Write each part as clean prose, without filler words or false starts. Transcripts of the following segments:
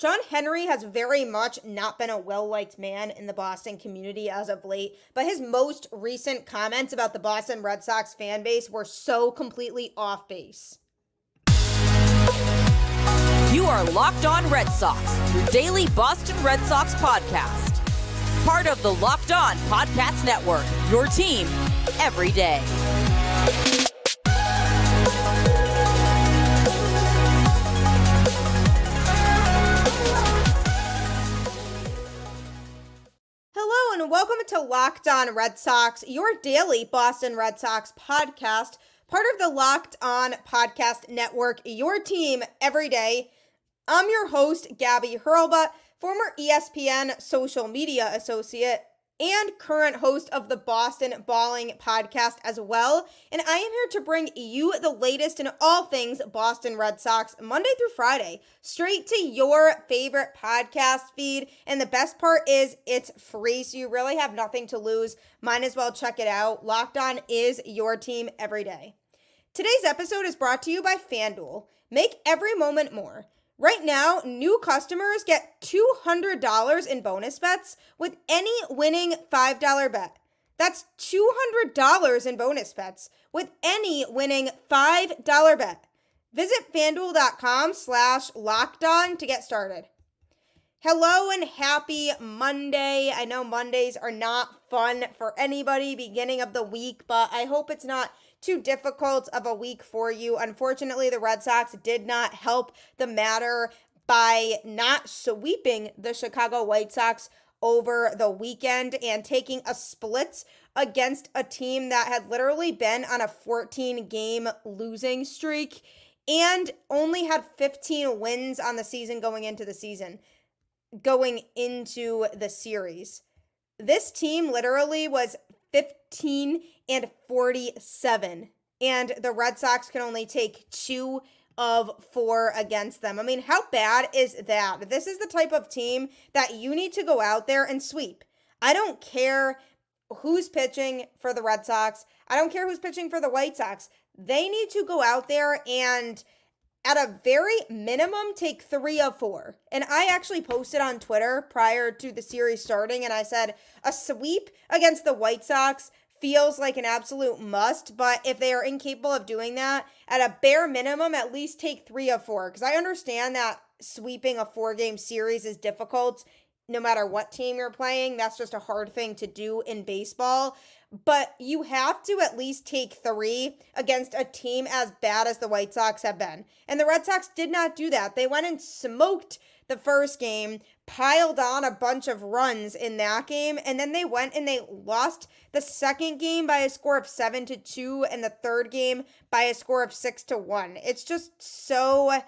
John Henry has very much not been a well-liked man in the Boston community as of late, but his most recent comments about the Boston Red Sox fan base were so completely off base. You are Locked On Red Sox, your daily Boston Red Sox podcast. Part of the Locked On Podcast Network, your team every day. Hello and welcome to Locked On Red Sox, your daily Boston Red Sox podcast, part of the Locked On Podcast Network, your team every day. I'm your host, Gabby, former ESPN social media associate and current host of the Boston Balling podcast as well. And I am here to bring you the latest in all things Boston Red Sox Monday through Friday, straight to your favorite podcast feed. And the best part is it's free, so you really have nothing to lose. Might as well check it out. Locked On is your team every day. Today's episode is brought to you by FanDuel. Make every moment more. Right now, new customers get $200 in bonus bets with any winning $5 bet. That's $200 in bonus bets with any winning $5 bet. Visit FanDuel.com/lockedon to get started. Hello and happy Monday. I know Mondays are not fun for anybody beginning of the week, but I hope it's not too difficult of a week for you. Unfortunately, the Red Sox did not help the matter by not sweeping the Chicago White Sox over the weekend and taking a split against a team that had literally been on a 14-game losing streak and only had 15 wins on the season going into the series. This team literally was 15-47, and the Red Sox can only take 2 of 4 against them. I mean, how bad is that? This is the type of team that you need to go out there and sweep. I don't care who's pitching for the Red Sox. I don't care who's pitching for the White Sox. They need to go out there and at a very minimum, take 3 of 4. And I actually posted on Twitter prior to the series starting, and I said, a sweep against the White Sox feels like an absolute must, but if they are incapable of doing that, at a bare minimum, at least take 3 of 4. Because I understand that sweeping a 4-game series is difficult no matter what team you're playing. That's just a hard thing to do in baseball. But you have to at least take 3 against a team as bad as the White Sox have been. And the Red Sox did not do that. They went and smoked the first game, piled on a bunch of runs in that game, and then they went and they lost the second game by a score of 7-2 and the third game by a score of 6-1. It's just so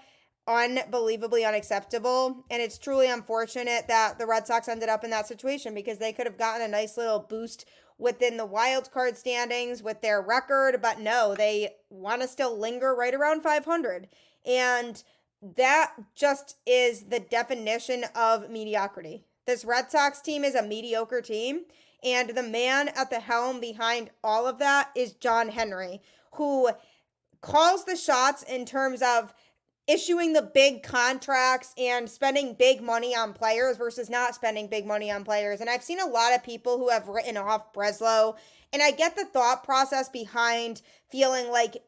unbelievably unacceptable, and it's truly unfortunate that the Red Sox ended up in that situation because they could have gotten a nice little boost within the wild card standings with their record, but no, they want to still linger right around 500. And that just is the definition of mediocrity. This Red Sox team is a mediocre team, and the man at the helm behind all of that is John Henry, who calls the shots in terms of issuing the big contracts and spending big money on players versus not spending big money on players. And I've seen a lot of people who have written off Breslow, and I get the thought process behind feeling like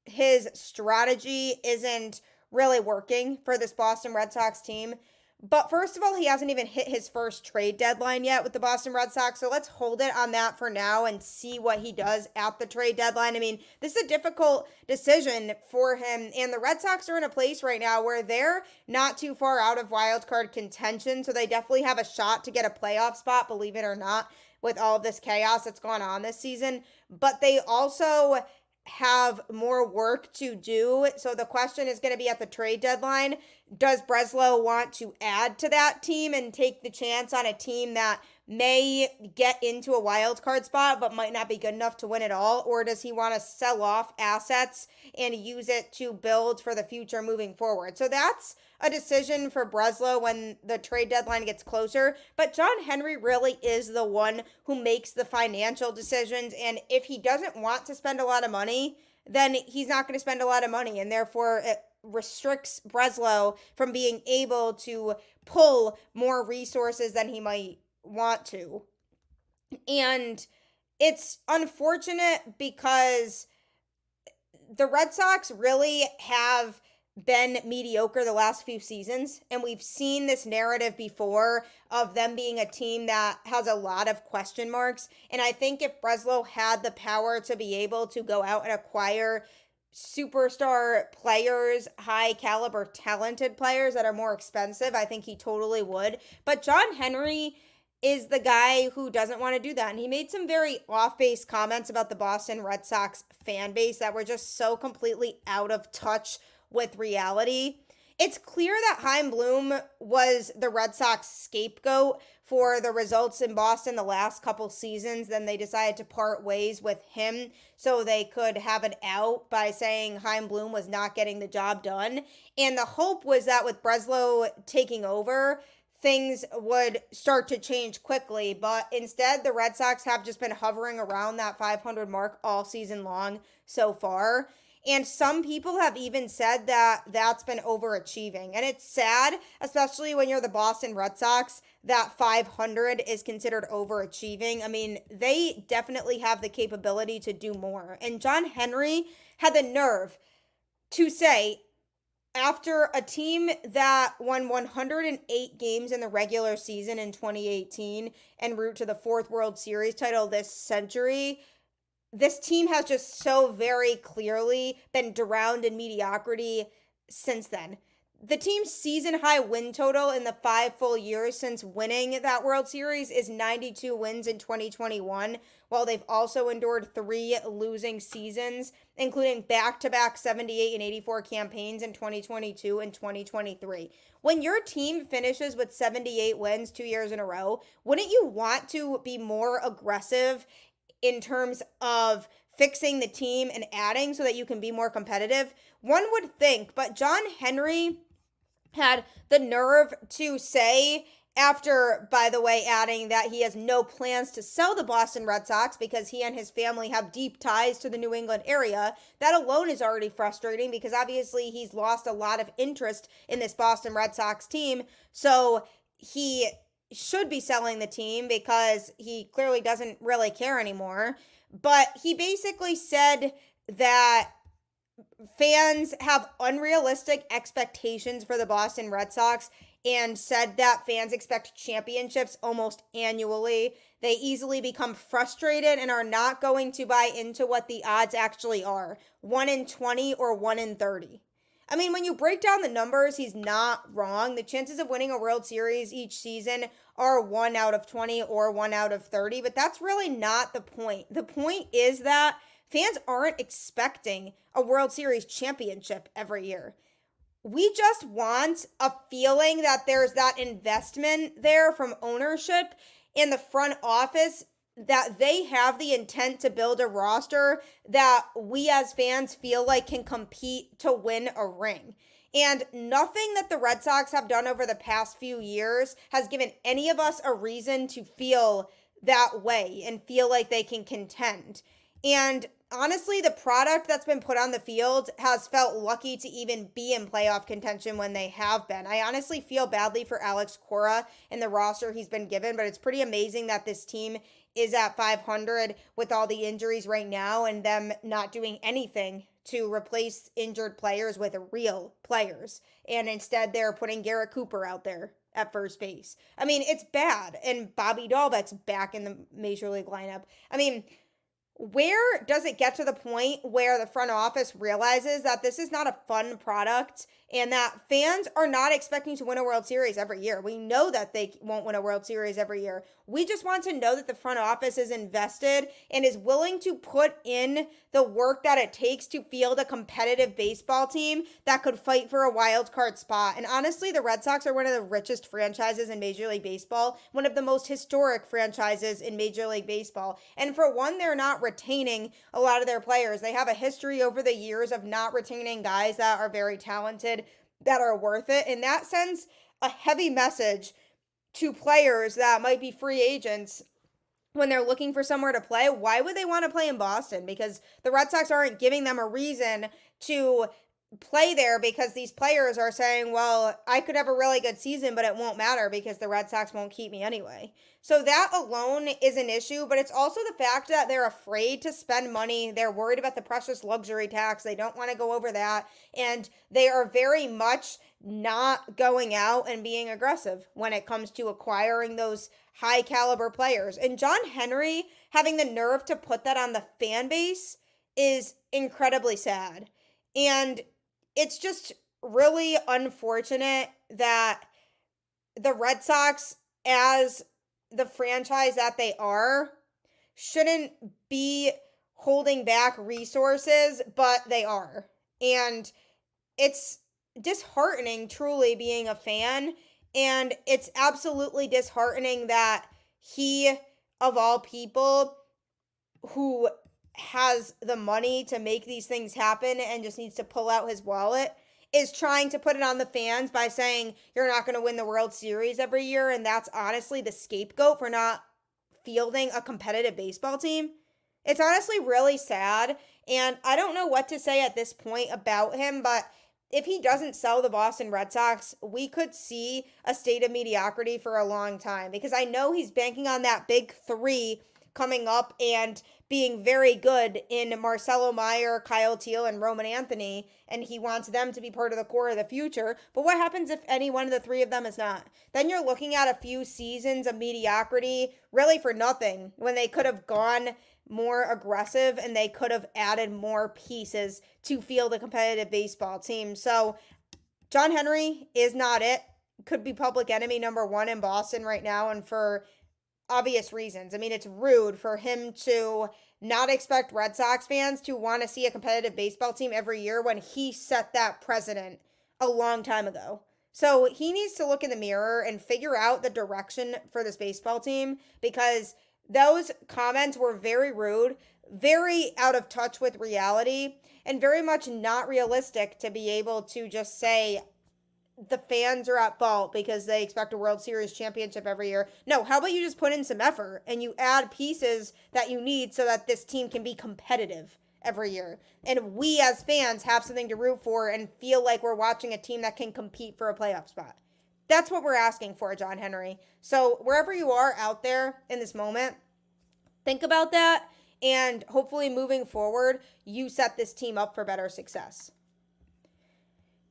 his strategy isn't really working for this Boston Red Sox team. But first of all, he hasn't even hit his first trade deadline yet with the Boston Red Sox, so let's hold it on that for now and see what he does at the trade deadline. I mean, this is a difficult decision for him, and the Red Sox are in a place right now where they're not too far out of wild card contention, so they definitely have a shot to get a playoff spot, believe it or not, with all of this chaos that's gone on this season. But they also have more work to do. So the question is going to be at the trade deadline, does Breslow want to add to that team and take the chance on a team that may get into a wild card spot but might not be good enough to win it all? Or does he want to sell off assets and use it to build for the future moving forward? So that's a decision for Breslow when the trade deadline gets closer. But John Henry really is the one who makes the financial decisions. And if he doesn't want to spend a lot of money, then he's not going to spend a lot of money. And therefore, restricts Breslow from being able to pull more resources than he might want to. And it's unfortunate because the Red Sox really have been mediocre the last few seasons, and we've seen this narrative before of them being a team that has a lot of question marks. And I think if Breslow had the power to be able to go out and acquire superstar players, high caliber, talented players that are more expensive, I think he totally would. But John Henry is the guy who doesn't want to do that. And he made some very off-base comments about the Boston Red Sox fan base that were just so completely out of touch with reality. It's clear that Chaim Bloom was the Red Sox scapegoat for the results in Boston the last couple seasons. Then they decided to part ways with him so they could have an out by saying Chaim Bloom was not getting the job done. And the hope was that with Breslow taking over, things would start to change quickly, but instead the Red Sox have just been hovering around that 500 mark all season long so far. And some people have even said that that's been overachieving. And it's sad, especially when you're the Boston Red Sox, that 500 is considered overachieving. I mean, they definitely have the capability to do more. And John Henry had the nerve to say, after a team that won 108 games in the regular season in 2018 en route to the fourth World Series title this century, this team has just so very clearly been drowned in mediocrity since then. The team's season-high win total in the 5 full years since winning that World Series is 92 wins in 2021, while they've also endured 3 losing seasons, including back-to-back 78 and 84 campaigns in 2022 and 2023. When your team finishes with 78 wins 2 years in a row, wouldn't you want to be more aggressive in terms of fixing the team and adding so that you can be more competitive? One would think, but John Henry had the nerve to say, after, by the way, adding that he has no plans to sell the Boston Red Sox because he and his family have deep ties to the New England area. That alone is already frustrating because obviously he's lost a lot of interest in this Boston Red Sox team. So he should be selling the team because he clearly doesn't really care anymore. But he basically said that fans have unrealistic expectations for the Boston Red Sox and said that fans expect championships almost annually. They easily become frustrated and are not going to buy into what the odds actually are. 1 in 20 or 1 in 30. I mean, when you break down the numbers, he's not wrong. The chances of winning a World Series each season are 1 out of 20 or 1 out of 30, but that's really not the point. The point is that fans aren't expecting a World Series championship every year. We just want a feeling that there's that investment there from ownership in the front office, that they have the intent to build a roster that we as fans feel like can compete to win a ring. And nothing that the Red Sox have done over the past few years has given any of us a reason to feel that way and feel like they can contend. And honestly, the product that's been put on the field has felt lucky to even be in playoff contention when they have been. I honestly feel badly for Alex Cora and the roster he's been given, but it's pretty amazing that this team is at 500 with all the injuries right now and them not doing anything to replace injured players with real players. And instead, they're putting Garrett Cooper out there at first base. I mean, it's bad. And Bobby Dahlbeck's back in the Major League lineup. I mean, where does it get to the point where the front office realizes that this is not a fun product and that fans are not expecting to win a World Series every year? We know that they won't win a World Series every year. We just want to know that the front office is invested and is willing to put in the work that it takes to field a competitive baseball team that could fight for a wild card spot. And honestly, the Red Sox are one of the richest franchises in Major League Baseball, one of the most historic franchises in Major League Baseball. And for one, they're not retaining a lot of their players. They have a history over the years of not retaining guys that are very talented, that are worth it. In that sense, a heavy message to players that might be free agents when they're looking for somewhere to play. Why would they want to play in Boston? Because the Red Sox aren't giving them a reason to play there because these players are saying, well, I could have a really good season, but it won't matter because the Red Sox won't keep me anyway. So that alone is an issue, but it's also the fact that they're afraid to spend money. They're worried about the precious luxury tax. They don't want to go over that. And they are very much not going out and being aggressive when it comes to acquiring those high caliber players. And John Henry having the nerve to put that on the fan base is incredibly sad. And it's just really unfortunate that the Red Sox, as the franchise that they are, shouldn't be holding back resources, but they are. And it's disheartening, truly, being a fan. And it's absolutely disheartening that he, of all people, who has the money to make these things happen and just needs to pull out his wallet, is trying to put it on the fans by saying you're not going to win the World Series every year, and that's honestly the scapegoat for not fielding a competitive baseball team. It's honestly really sad, and I don't know what to say at this point about him, but if he doesn't sell the Boston Red Sox, we could see a state of mediocrity for a long time, because I know he's banking on that big three coming up and being very good in Marcelo Meyer, Kyle Teal, and Roman Anthony, and he wants them to be part of the core of the future. But what happens if any one of the three of them is not? Then you're looking at a few seasons of mediocrity, really for nothing, when they could have gone more aggressive and they could have added more pieces to field a competitive baseball team. So John Henry is not it. Could be public enemy number one in Boston right now, and for obvious reasons. I mean, it's rude for him to not expect Red Sox fans to want to see a competitive baseball team every year when he set that precedent a long time ago. So he needs to look in the mirror and figure out the direction for this baseball team, because those comments were very rude, very out of touch with reality, and very much not realistic to be able to just say the fans are at fault because they expect a World Series championship every year. No, how about you just put in some effort and you add pieces that you need so that this team can be competitive every year. And we as fans have something to root for and feel like we're watching a team that can compete for a playoff spot. That's what we're asking for, John Henry. So wherever you are out there in this moment, think about that, and hopefully moving forward, you set this team up for better success.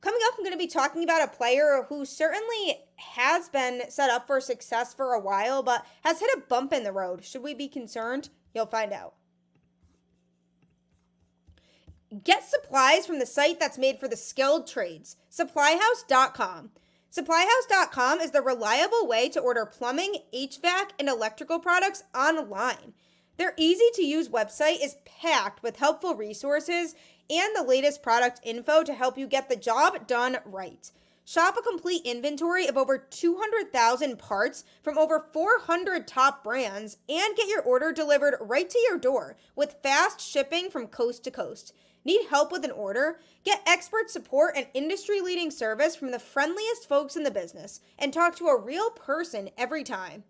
Coming up, I'm going to be talking about a player who certainly has been set up for success for a while, but has hit a bump in the road. Should we be concerned? You'll find out. Get supplies from the site that's made for the skilled trades, SupplyHouse.com. SupplyHouse.com is the reliable way to order plumbing, HVAC, and electrical products online. Their easy-to-use website is packed with helpful resources and the latest product info to help you get the job done right. Shop a complete inventory of over 200,000 parts from over 400 top brands and get your order delivered right to your door with fast shipping from coast to coast. Need help with an order? Get expert support and industry-leading service from the friendliest folks in the business and talk to a real person every time.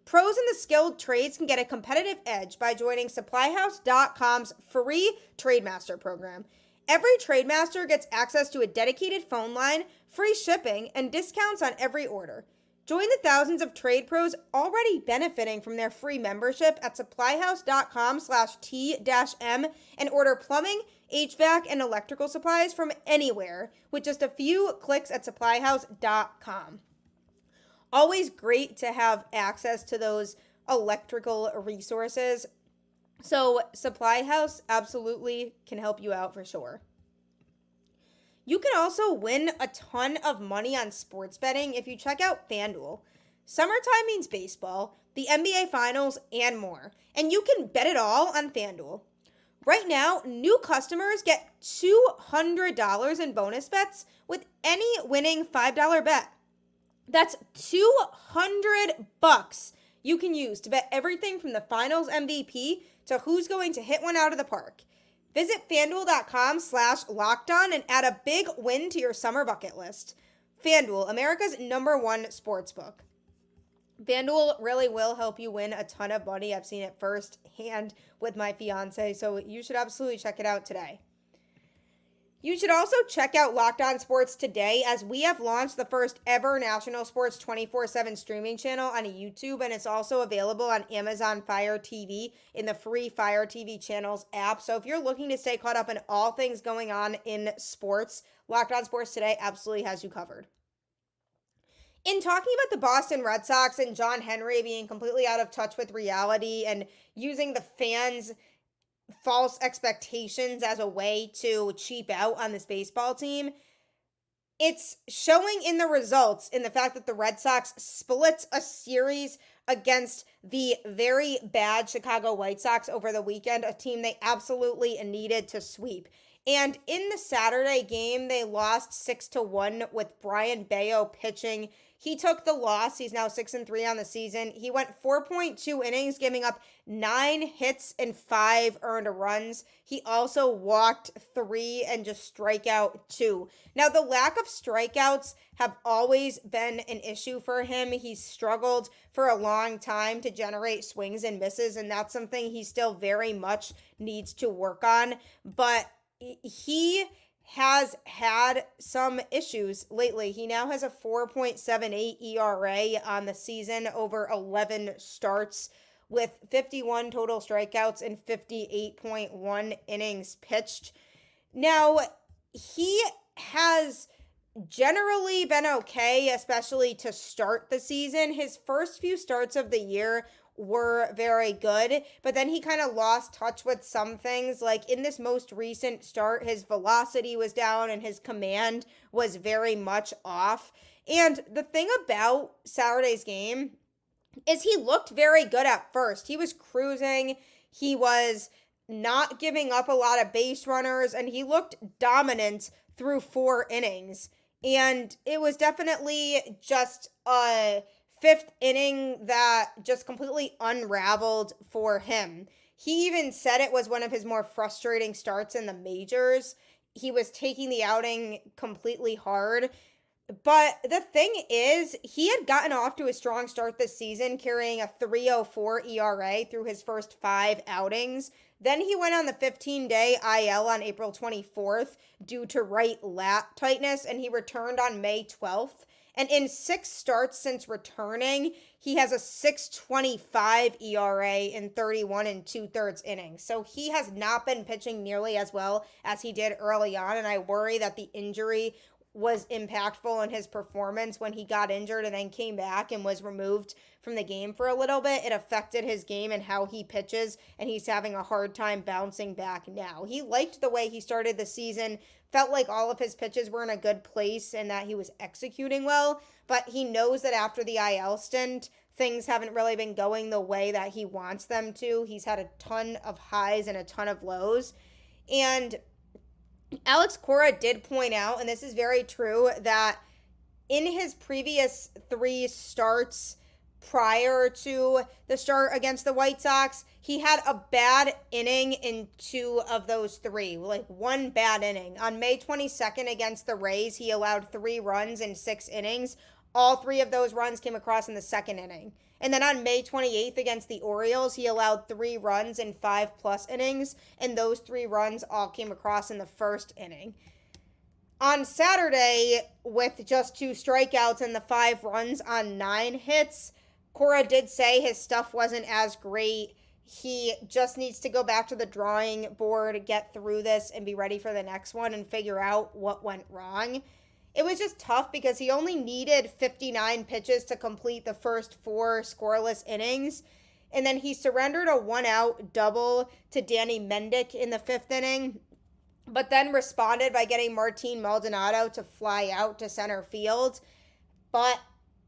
Pros in the skilled trades can get a competitive edge by joining SupplyHouse.com's free Trademaster program. Every Trademaster gets access to a dedicated phone line, free shipping, and discounts on every order. Join the thousands of trade pros already benefiting from their free membership at SupplyHouse.com/T-M and order plumbing, HVAC, and electrical supplies from anywhere with just a few clicks at SupplyHouse.com. Always great to have access to those electrical resources. So Supply House absolutely can help you out for sure. You can also win a ton of money on sports betting if you check out FanDuel. Summertime means baseball, the NBA Finals, and more. And you can bet it all on FanDuel. Right now, new customers get $200 in bonus bets with any winning $5 bet. That's $200 you can use to bet everything from the finals MVP to who's going to hit one out of the park. Visit FanDuel.com/lockedon and add a big win to your summer bucket list. FanDuel, America's #1 sportsbook. FanDuel really will help you win a ton of money. I've seen it firsthand with my fiance, so you should absolutely check it out today. You should also check out Locked On Sports today, as we have launched the first ever national sports 24/7 streaming channel on YouTube, and it's also available on Amazon Fire TV in the free Fire TV channels app. So if you're looking to stay caught up in all things going on in sports, Locked On Sports today absolutely has you covered. In talking about the Boston Red Sox and John Henry being completely out of touch with reality and using the fans' false expectations as a way to cheap out on this baseball team, it's showing in the results, in the fact that the Red Sox split a series against the very bad Chicago White Sox over the weekend, a team they absolutely needed to sweep. And in the Saturday game, they lost 6-1 with Brayan Bello pitching. He took the loss. He's now 6-3 on the season. He went 4.2 innings, giving up 9 hits and 5 earned runs. He also walked 3 and just struck out 2. Now, the lack of strikeouts have always been an issue for him. He's struggled for a long time to generate swings and misses, and that's something he still very much needs to work on. But he has had some issues lately. He now has a 4.78 ERA on the season over 11 starts, with 51 total strikeouts and 58.1 innings pitched. Now, he has generally been okay, especially to start the season. His first few starts of the year were very good, but then he kind of lost touch with some things. Like in this most recent start, his velocity was down and his command was very much off. And the thing about Saturday's game is he looked very good at first. He was cruising, he was not giving up a lot of base runners, and he looked dominant through 4 innings. And it was definitely just a 5th inning that just completely unraveled for him. He even said it was one of his more frustrating starts in the majors. He was taking the outing completely hard. But the thing is, he had gotten off to a strong start this season, carrying a 3.04 ERA through his first 5 outings. Then he went on the 15-day IL on April 24th due to right lat tightness, and he returned on May 12th. And in 6 starts since returning, he has a 6.25 ERA in 31 2/3 innings. So he has not been pitching nearly as well as he did early on, and I worry that the injury was impactful in his performance when he got injured and then came back and was removed from the game for a little bit. It affected his game and how he pitches, and he's having a hard time bouncing back now. He liked the way he started the season, felt like all of his pitches were in a good place and that he was executing well, but he knows that after the IL stint, things haven't really been going the way that he wants them to. He's had a ton of highs and a ton of lows. And Alex Cora did point out, and this is very true, that in his previous 3 starts prior to the start against the White Sox, he had a bad inning in 2 of those 3, like 1 bad inning. On May 22nd against the Rays, he allowed 3 runs in 6 innings. All 3 of those runs came across in the 2nd inning. And then on May 28th against the Orioles, he allowed 3 runs in 5+ innings, and those 3 runs all came across in the 1st inning. On Saturday, with just 2 strikeouts and the 5 runs on 9 hits, Cora did say his stuff wasn't as great. He just needs to go back to the drawing board, get through this, and be ready for the next one and figure out what went wrong. It was just tough because he only needed 59 pitches to complete the first 4 scoreless innings. And then he surrendered a 1-out double to Danny Mendick in the 5th inning, but then responded by getting Martin Maldonado to fly out to center field. But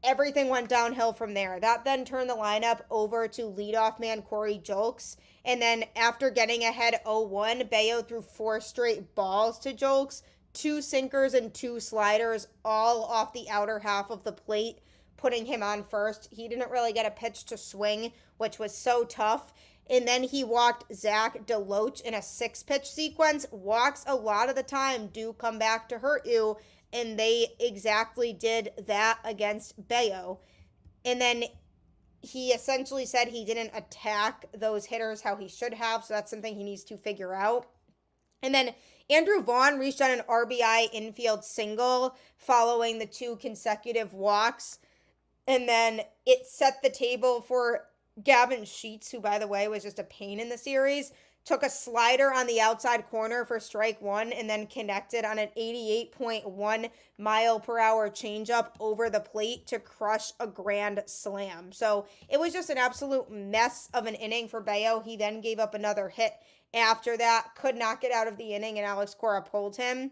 everything went downhill from there. That then turned the lineup over to leadoff man Corey Julks. And then after getting ahead 0-1, Bello threw 4 straight balls to Julks, 2 sinkers and 2 sliders, all off the outer half of the plate, putting him on first. He didn't really get a pitch to swing, which was so tough. And then he walked Zach DeLoach in a 6-pitch sequence. Walks a lot of the time do come back to hurt you, and they exactly did that against Bello. And then he essentially said he didn't attack those hitters how he should have, so that's something he needs to figure out. And then Andrew Vaughn reached on an RBI infield single following the 2 consecutive walks. And then it set the table for Gavin Sheets, who, by the way, was just a pain in the series. Took a slider on the outside corner for strike 1 and then connected on an 88.1 mile per hour changeup over the plate to crush a grand slam. So it was just an absolute mess of an inning for Bello. He then gave up another hit after that, could not get out of the inning, and Alex Cora pulled him.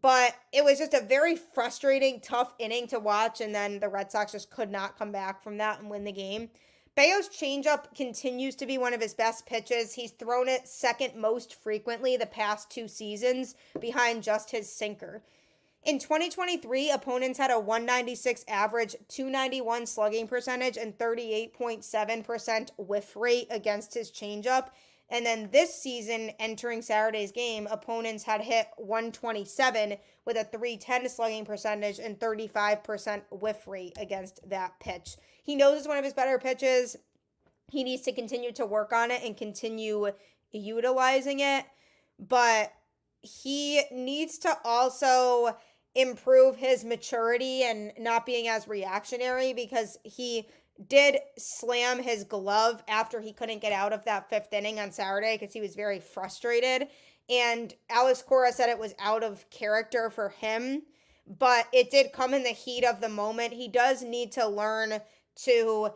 But it was just a very frustrating, tough inning to watch, and then the Red Sox just could not come back from that and win the game. Bello's changeup continues to be one of his best pitches. He's thrown it second most frequently the past 2 seasons, behind just his sinker. In 2023, opponents had a 196 average, 291 slugging percentage, and 38.7% whiff rate against his changeup. And then this season, entering Saturday's game, opponents had hit 127 with a 310 slugging percentage and 35% whiff rate against that pitch. He knows it's one of his better pitches. He needs to continue to work on it and continue utilizing it. But he needs to also improve his maturity and not being as reactionary, because he did slam his glove after he couldn't get out of that 5th inning on Saturday because he was very frustrated. And Alex Cora said it was out of character for him, but it did come in the heat of the moment. He does need to learn to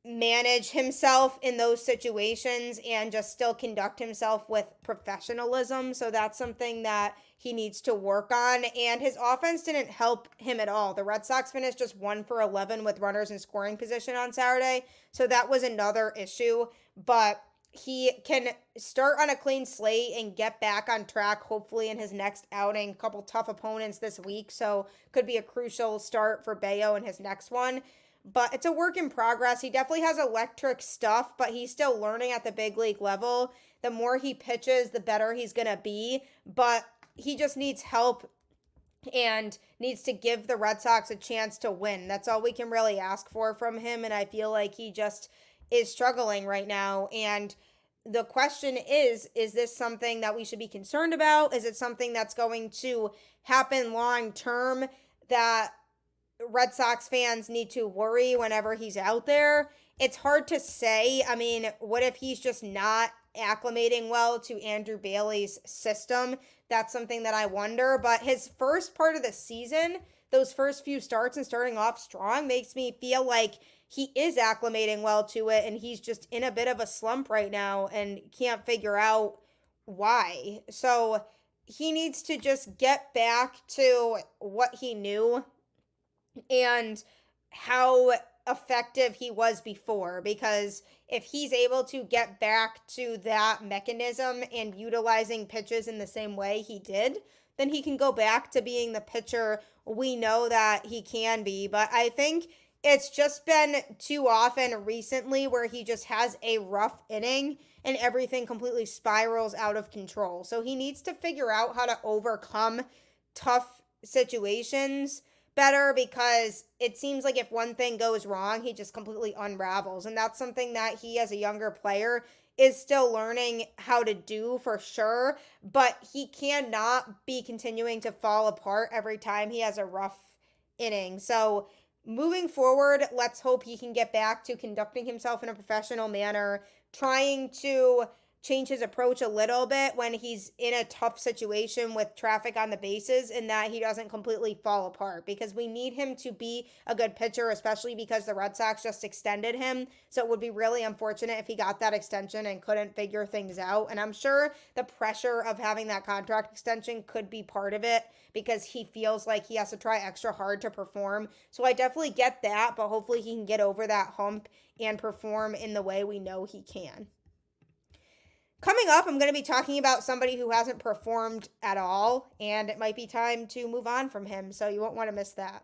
manage himself in those situations and just still conduct himself with professionalism. So that's something that he needs to work on. And his offense didn't help him at all. The Red Sox finished just 1 for 11 with runners in scoring position on Saturday. So that was another issue. But he can start on a clean slate and get back on track, hopefully in his next outing. A couple tough opponents this week, so could be a crucial start for Bello in his next one. But it's a work in progress. He definitely has electric stuff, but he's still learning at the big league level. The more he pitches, the better he's going to be. But he just needs help and needs to give the Red Sox a chance to win. That's all we can really ask for from him, and I feel like he just is struggling right now. And the question is this something that we should be concerned about? Is it something that's going to happen long term that Red Sox fans need to worry whenever he's out there? It's hard to say. I mean, what if he's just not acclimating well to Andrew Bailey's system? That's something that I wonder. But his first part of the season, those first few starts and starting off strong, makes me feel like he is acclimating well to it, and he's just in a bit of a slump right now and can't figure out why. So he needs to just get back to what he knew and how effective he was before, because if he's able to get back to that mechanism and utilizing pitches in the same way he did, then he can go back to being the pitcher we know that he can be. But I think it's just been too often recently where he just has a rough inning and everything completely spirals out of control. So he needs to figure out how to overcome tough situations better, because it seems like if one thing goes wrong, he just completely unravels. And that's something that he, as a younger player, is still learning how to do for sure. But he cannot be continuing to fall apart every time he has a rough inning. So moving forward, let's hope he can get back to conducting himself in a professional manner, trying to change his approach a little bit when he's in a tough situation with traffic on the bases, and that he doesn't completely fall apart, because we need him to be a good pitcher, especially because the Red Sox just extended him. So it would be really unfortunate if he got that extension and couldn't figure things out. And I'm sure the pressure of having that contract extension could be part of it, because he feels like he has to try extra hard to perform. So I definitely get that, but hopefully he can get over that hump and perform in the way we know he can. Coming up, I'm going to be talking about somebody who hasn't performed at all, and it might be time to move on from him, so you won't want to miss that.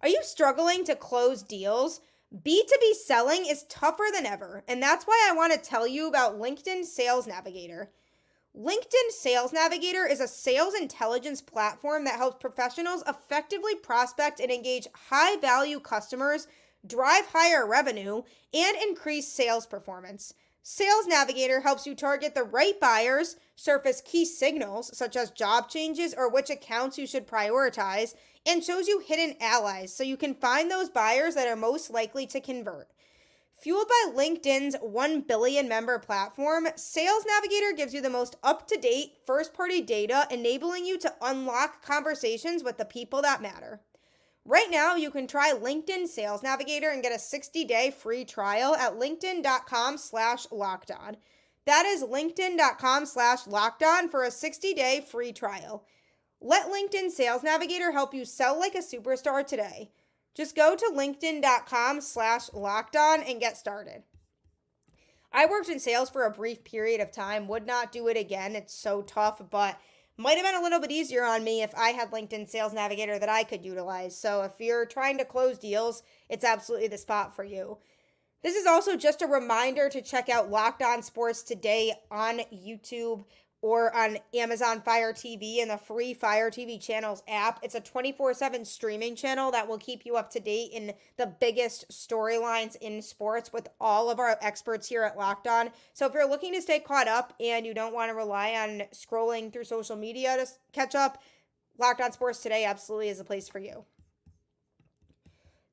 Are you struggling to close deals? B2B selling is tougher than ever, and that's why I want to tell you about LinkedIn Sales Navigator. LinkedIn Sales Navigator is a sales intelligence platform that helps professionals effectively prospect and engage high-value customers, drive higher revenue, and increase sales performance. Sales Navigator helps you target the right buyers, surface key signals such as job changes or which accounts you should prioritize, and shows you hidden allies so you can find those buyers that are most likely to convert. Fueled by LinkedIn's 1 billion member platform, Sales Navigator gives you the most up-to-date first-party data, enabling you to unlock conversations with the people that matter. Right now, you can try LinkedIn Sales Navigator and get a 60-day free trial at linkedin.com/lockedon. That is linkedin.com/lockedon for a 60-day free trial. Let LinkedIn Sales Navigator help you sell like a superstar today. Just go to linkedin.com/lockedon and get started. I worked in sales for a brief period of time, would not do it again. It's so tough, but might have been a little bit easier on me if I had LinkedIn Sales Navigator that I could utilize. So if you're trying to close deals, it's absolutely the spot for you. This is also just a reminder to check out Locked On Sports Today on YouTube or on Amazon Fire TV and the free Fire TV Channels app. It's a 24/7 streaming channel that will keep you up to date in the biggest storylines in sports with all of our experts here at Locked On. So if you're looking to stay caught up and you don't want to rely on scrolling through social media to catch up, Locked On Sports Today absolutely is the place for you.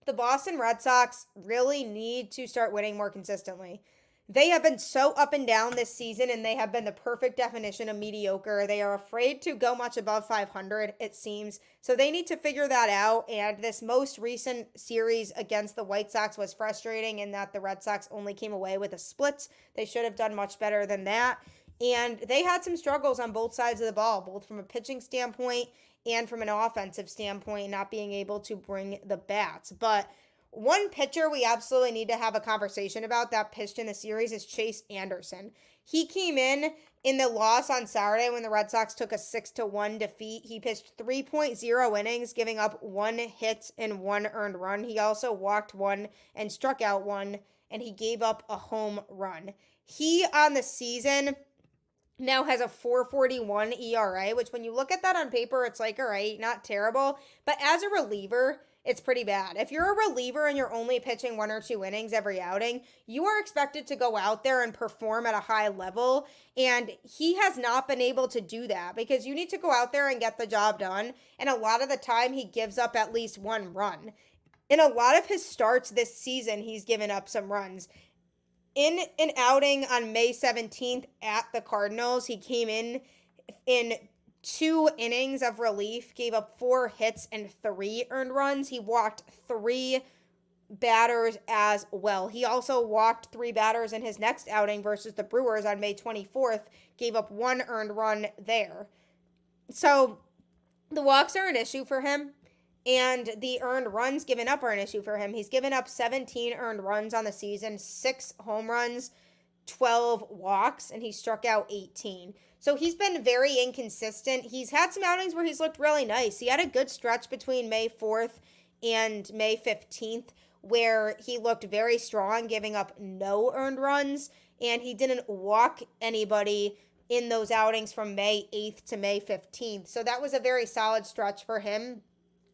The Boston Red Sox really need to start winning more consistently. They have been so up and down this season, and they have been the perfect definition of mediocre. They are afraid to go much above 500, it seems. So they need to figure that out. And this most recent series against the White Sox was frustrating in that the Red Sox only came away with a split. They should have done much better than that. And they had some struggles on both sides of the ball, both from a pitching standpoint and from an offensive standpoint, not being able to bring the bats. But one pitcher we absolutely need to have a conversation about that pitched in the series is Chase Anderson. He came in the loss on Saturday when the Red Sox took a 6-1 defeat. He pitched 3.0 innings, giving up 1 hit and 1 earned run. He also walked 1 and struck out 1, and he gave up a home run. He, on the season, now has a 4.41 ERA, which when you look at that on paper, it's like, all right, not terrible. But as a reliever, it's pretty bad. If you're a reliever and you're only pitching 1 or 2 innings every outing, you are expected to go out there and perform at a high level. And he has not been able to do that because you need to go out there and get the job done. And a lot of the time he gives up at least 1 run. In a lot of his starts this season, he's given up some runs. In an outing on May 17th at the Cardinals, he came in 2 innings of relief, gave up 4 hits and 3 earned runs. He walked 3 batters as well. He also walked 3 batters in his next outing versus the Brewers on May 24th, gave up 1 earned run there. So the walks are an issue for him, and the earned runs given up are an issue for him. He's given up 17 earned runs on the season, 6 home runs, 12 walks, and he struck out 18. So he's been very inconsistent. He's had some outings where he's looked really nice. He had a good stretch between May 4th and May 15th where he looked very strong, giving up no earned runs, and he didn't walk anybody in those outings from May 8th to May 15th. So that was a very solid stretch for him.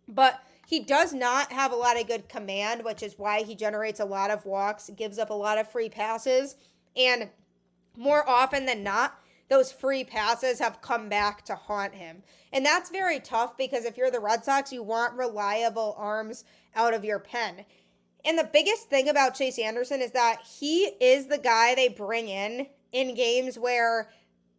But he does not have a lot of good command, which is why he generates a lot of walks, gives up a lot of free passes, and more often than not, those free passes have come back to haunt him. And that's very tough because if you're the Red Sox, you want reliable arms out of your pen. And the biggest thing about Chase Anderson is that he is the guy they bring in games where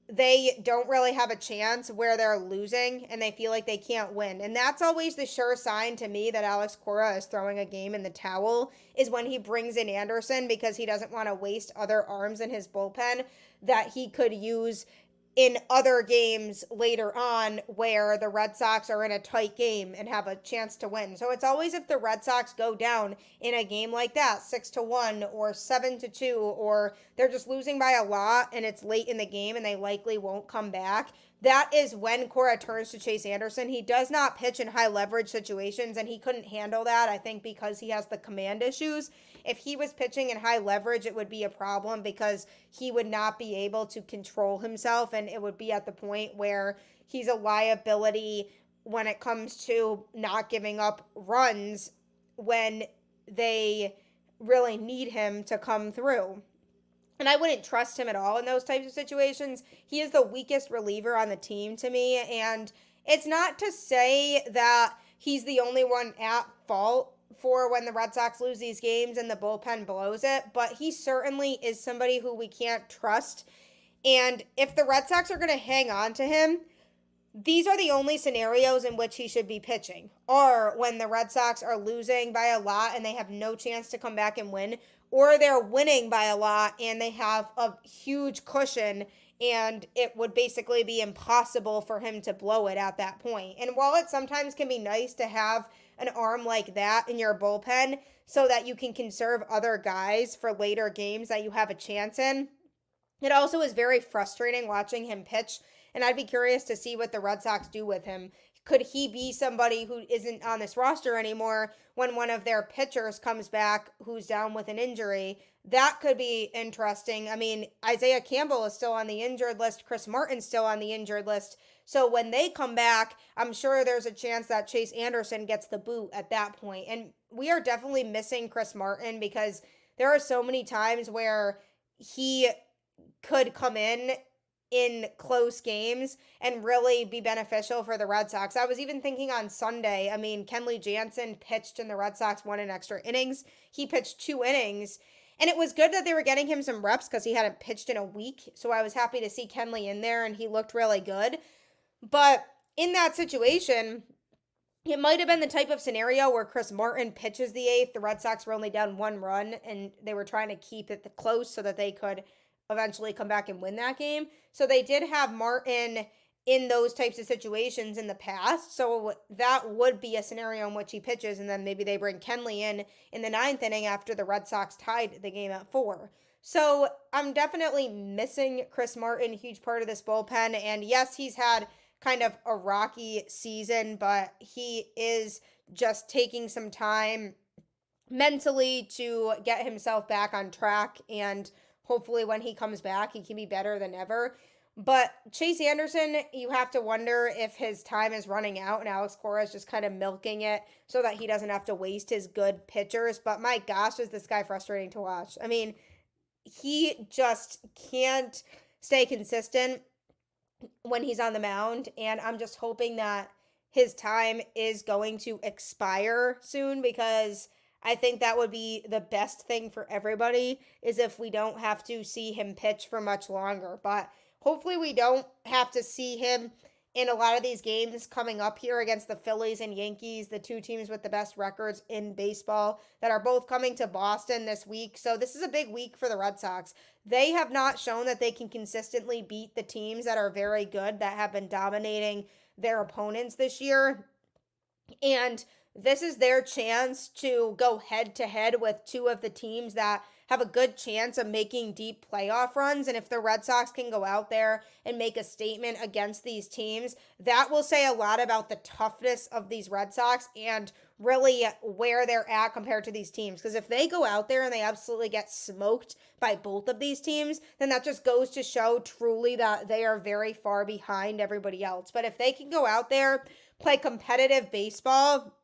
they don't really have a chance, where they're losing and they feel like they can't win. And that's always the sure sign to me that Alex Cora is throwing a game in the towel, is when he brings in Anderson because he doesn't want to waste other arms in his bullpen that he could use in other games later on where the Red Sox are in a tight game and have a chance to win. So it's always if the Red Sox go down in a game like that, 6-1 or 7-2, or they're just losing by a lot and it's late in the game and they likely won't come back, that is when Cora turns to Chase Anderson. He does not pitch in high leverage situations, and he couldn't handle that, I think, because he has the command issues. If he was pitching in high leverage, it would be a problem because he would not be able to control himself, and it would be at the point where he's a liability when it comes to not giving up runs when they really need him to come through. And I wouldn't trust him at all in those types of situations. He is the weakest reliever on the team to me. And it's not to say that he's the only one at fault for when the Red Sox lose these games and the bullpen blows it, but he certainly is somebody who we can't trust. And if the Red Sox are going to hang on to him, these are the only scenarios in which he should be pitching, or when the Red Sox are losing by a lot and they have no chance to come back and win, or they're winning by a lot and they have a huge cushion and it would basically be impossible for him to blow it at that point. And while it sometimes can be nice to have an arm like that in your bullpen so that you can conserve other guys for later games that you have a chance in, it also is very frustrating watching him pitch. And I'd be curious to see what the Red Sox do with him. Could he be somebody who isn't on this roster anymore when one of their pitchers comes back who's down with an injury? That could be interesting. I mean, Isaiah Campbell is still on the injured list. Chris Martin's still on the injured list. So when they come back, I'm sure there's a chance that Chase Anderson gets the boot at that point. And we are definitely missing Chris Martin because there are so many times where he could come in close games and really be beneficial for the Red Sox. I was even thinking on Sunday, I mean, Kenley Jansen pitched and the Red Sox won in extra innings. He pitched 2 innings, and it was good that they were getting him some reps because he hadn't pitched in a week. So I was happy to see Kenley in there, and he looked really good. But in that situation, it might have been the type of scenario where Chris Martin pitches the 8th. The Red Sox were only down 1 run, and they were trying to keep it close so that they could eventually come back and win that game. So they did have Martin in those types of situations in the past. So that would be a scenario in which he pitches, and then maybe they bring Kenley in the 9th inning after the Red Sox tied the game at 4. So I'm definitely missing Chris Martin, huge part of this bullpen. And yes, he's had kind of a rocky season, but he is just taking some time mentally to get himself back on track, and hopefully when he comes back, he can be better than ever. But Chase Anderson, you have to wonder if his time is running out and Alex Cora is just kind of milking it so that he doesn't have to waste his good pitchers. But my gosh, is this guy frustrating to watch. I mean, he just can't stay consistent when he's on the mound. And I'm just hoping that his time is going to expire soon, because I think that would be the best thing for everybody, is if we don't have to see him pitch for much longer. But hopefully we don't have to see him in a lot of these games coming up here against the Phillies and Yankees, the 2 teams with the best records in baseball that are both coming to Boston this week. So this is a big week for the Red Sox. They have not shown that they can consistently beat the teams that are very good, that have been dominating their opponents this year. And this is their chance to go head to head with 2 of the teams that have a good chance of making deep playoff runs. And if the Red Sox can go out there and make a statement against these teams, that will say a lot about the toughness of these Red Sox and really where they're at compared to these teams. Because if they go out there and they absolutely get smoked by both of these teams, then that just goes to show truly that they are very far behind everybody else. But if they can go out there, play competitive baseball,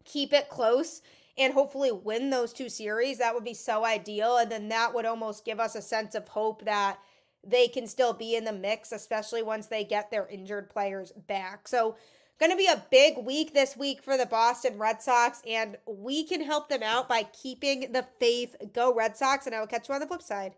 keep it close, and hopefully win those 2 series, that would be so ideal. And then that would almost give us a sense of hope that they can still be in the mix, especially once they get their injured players back. So going to be a big week this week for the Boston Red Sox, and we can help them out by keeping the faith. Go Red Sox, and I will catch you on the flip side.